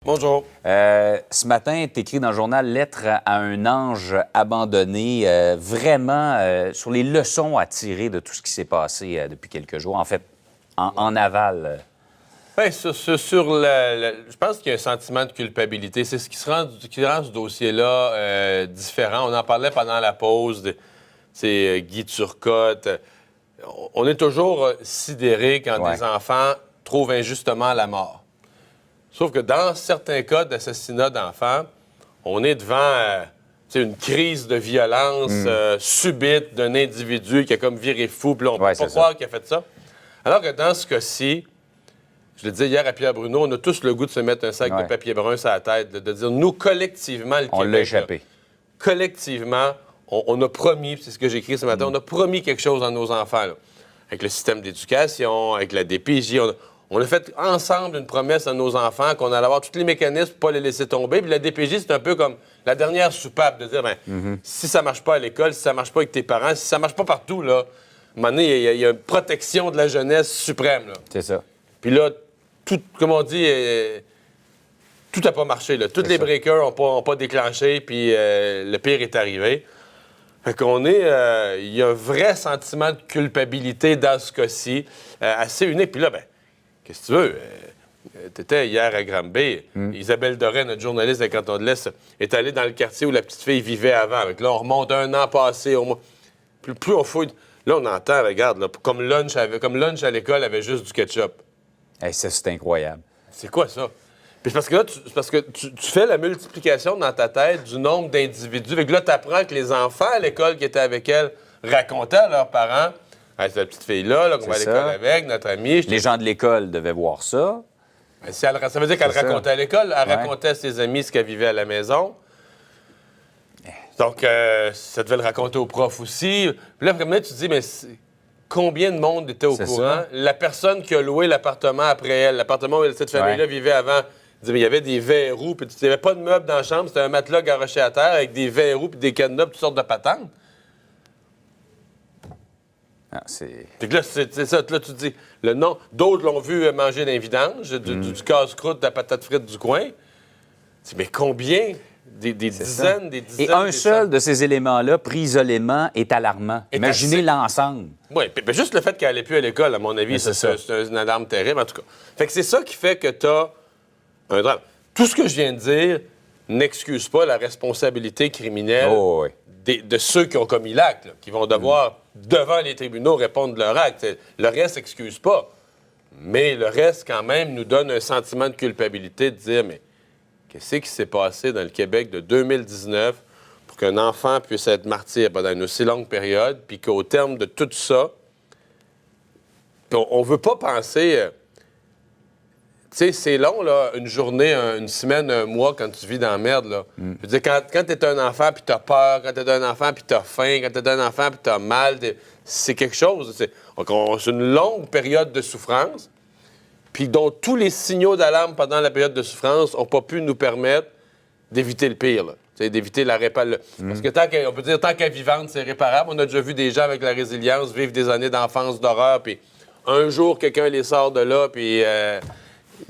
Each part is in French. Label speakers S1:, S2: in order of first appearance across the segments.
S1: Bonjour.
S2: Ce matin, tu écris dans le journal Lettre à un ange abandonné, vraiment sur les leçons à tirer de tout ce qui s'est passé depuis quelques jours. En fait, en aval.
S1: Bien, je pense qu'il y a un sentiment de culpabilité. C'est ce qui rend ce dossier-là différent. On en parlait pendant la pause. C'est Guy Turcotte. On est toujours sidéré quand des enfants trouvent injustement la mort. Sauf que dans certains cas d'assassinat d'enfants, on est devant une crise de violence subite d'un individu qui a comme viré fou, puis là, on ne peut pas croire qu'il a fait ça. Alors que dans ce cas-ci, je le disais hier à Pierre Bruno, on a tous le goût de se mettre un sac de papier brun sur la tête, de dire, nous, collectivement, le Québec...
S2: On l'a échappé.
S1: Collectivement, on a promis, c'est ce que j'ai écrit ce matin, on a promis quelque chose à nos enfants, là. Avec le système d'éducation, avec la DPJ, on a fait ensemble une promesse à nos enfants qu'on allait avoir tous les mécanismes pour ne pas les laisser tomber. Puis la DPJ, c'est un peu comme la dernière soupape de dire, si ça marche pas à l'école, si ça marche pas avec tes parents, si ça marche pas partout, là, à un moment donné, il y a une protection de la jeunesse suprême.
S2: C'est ça.
S1: Puis là, tout, comme on dit, tout n'a pas marché. Là. Tous les breakers n'ont pas déclenché, puis le pire est arrivé. Fait qu'on il y a un vrai sentiment de culpabilité dans ce cas-ci, assez unique. Puis là, qu'est-ce que tu veux? T'étais hier à Granby. Isabelle Doré, notre journaliste de Canton de l'Est, est allée dans le quartier où la petite fille vivait avant. Là, on remonte un an passé. Plus on fouille. Là, on entend, regarde, là, comme lunch à l'école avait juste du ketchup.
S2: Hey, ça, c'est incroyable.
S1: C'est quoi ça? Puis c'est parce que tu fais la multiplication dans ta tête du nombre d'individus. Fait que là, tu apprends que les enfants à l'école qui étaient avec elle racontaient à leurs parents. Hey, c'est la petite fille-là qu'on va à l'école avec, notre amie.
S2: Les gens de l'école devaient voir ça.
S1: Ça veut dire qu'elle racontait à l'école. Elle racontait à ses amis ce qu'elle vivait à la maison. Donc, ça devait le raconter aux profs aussi. Puis là, après, tu te dis, mais combien de monde était au courant? La personne qui a loué l'appartement après elle, l'appartement où cette famille-là vivait avant, il y avait des verrous, puis il n'y avait pas de meubles dans la chambre, c'était un matelas garoché à terre avec des verrous, puis des cadenas, puis toutes sortes de patentes.
S2: Ah, c'est...
S1: Puis là, c'est ça. Là, tu te dis, le nom. D'autres l'ont vu manger d'un vidange, du casse-croûte, de la patate frite du coin. Mais combien? Des dizaines, des dizaines.
S2: Et un seul de ces éléments-là, pris isolément, est alarmant. Imaginez l'ensemble.
S1: Oui, puis juste le fait qu'elle n'allait plus à l'école, à mon avis, c'est une alarme terrible, en tout cas. Fait que c'est ça qui fait que tu as un drame. Tout ce que je viens de dire n'excuse pas la responsabilité criminelle de ceux qui ont commis l'acte, qui vont devoir, devant les tribunaux, répondre de leur acte. Le reste n'excuse pas. Mais le reste, quand même, nous donne un sentiment de culpabilité de dire, mais qu'est-ce qui s'est passé dans le Québec de 2019 pour qu'un enfant puisse être martyr pendant une aussi longue période, puis qu'au terme de tout ça, on ne veut pas penser... Tu sais, c'est long, là, une journée, une semaine, un mois, quand tu vis dans la merde, là. Je veux dire, quand t'es un enfant, puis t'as peur, quand t'es un enfant, puis t'as faim, quand t'es un enfant, puis t'as mal, c'est quelque chose. C'est une longue période de souffrance, puis dont tous les signaux d'alarme pendant la période de souffrance n'ont pas pu nous permettre d'éviter le pire, là. D'éviter la réparation. Parce que on peut dire, tant qu'à vivante, c'est réparable. On a déjà vu des gens avec la résilience vivre des années d'enfance d'horreur, puis un jour, quelqu'un les sort de là, puis...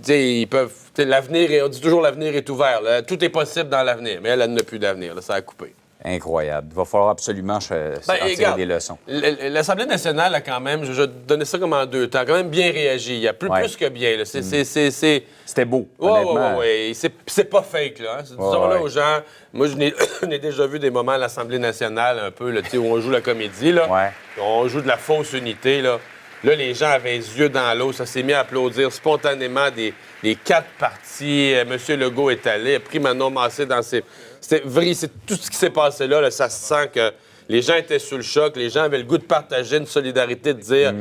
S1: ils peuvent. L'avenir, on dit toujours l'avenir est ouvert. Là. Tout est possible dans l'avenir, mais elle n'a plus d'avenir. Là, ça a coupé.
S2: Incroyable. Il va falloir absolument tirer des leçons.
S1: L'Assemblée nationale a quand même, je vais donner ça comme en 2 temps, quand même bien réagi. Il y a plus que bien. Là.
S2: C'était beau, honnêtement.
S1: Oui. C'est pas fake. Là, hein. Disons-là aux gens, moi, je n'ai déjà vu des moments à l'Assemblée nationale un peu là, où on joue la comédie. Là. On joue de la fausse unité. Là, les gens avaient les yeux dans l'eau. Ça s'est mis à applaudir spontanément des 4 partis. M. Legault est allé, a pris Manon Massé dans ses... C'est tout ce qui s'est passé là, ça se sent que les gens étaient sous le choc. Les gens avaient le goût de partager une solidarité, de dire...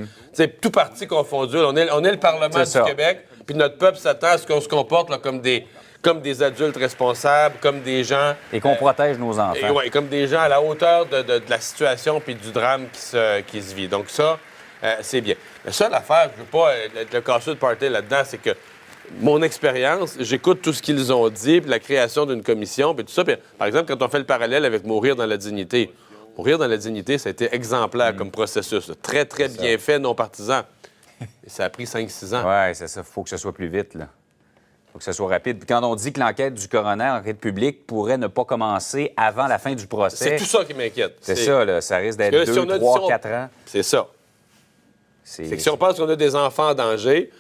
S1: Tout parti confondu. On est le Parlement du Québec, puis notre peuple s'attend à ce qu'on se comporte là, comme des adultes responsables, comme des gens...
S2: Et qu'on protège nos enfants.
S1: Oui, comme des gens à la hauteur de la situation puis du drame qui se vit. Donc ça... c'est bien. La seule affaire, je ne veux pas être le casseux de party là-dedans, c'est que mon expérience, j'écoute tout ce qu'ils ont dit, puis la création d'une commission, puis tout ça. Puis, par exemple, quand on fait le parallèle avec Mourir dans la dignité, Mourir dans la dignité, ça a été exemplaire comme processus. Très, très bien fait, non partisan. Et ça a pris 5-6 ans.
S2: Oui, c'est ça. Il faut que ce soit plus vite, là. Faut que ça soit rapide. Puis quand on dit que l'enquête du coroner, l'enquête publique, pourrait ne pas commencer avant la fin du procès...
S1: C'est tout ça qui m'inquiète.
S2: C'est ça, là. Ça risque d'être 2, 3, 4 ans.
S1: C'est ça. C'est que si on pense qu'on a des enfants en danger,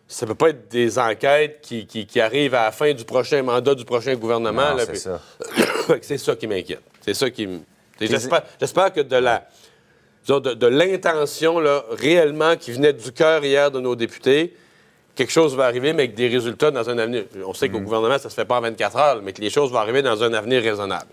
S1: ça peut pas être des enquêtes qui arrivent à la fin du prochain mandat du prochain gouvernement.
S2: Non,
S1: là,
S2: c'est ça.
S1: C'est ça qui m'inquiète. C'est ça qui me... J'espère que de l'intention là, réellement qui venait du cœur hier de nos députés, quelque chose va arriver, mais avec des résultats dans un avenir. On sait qu'au gouvernement, ça se fait pas en 24 heures, mais que les choses vont arriver dans un avenir raisonnable.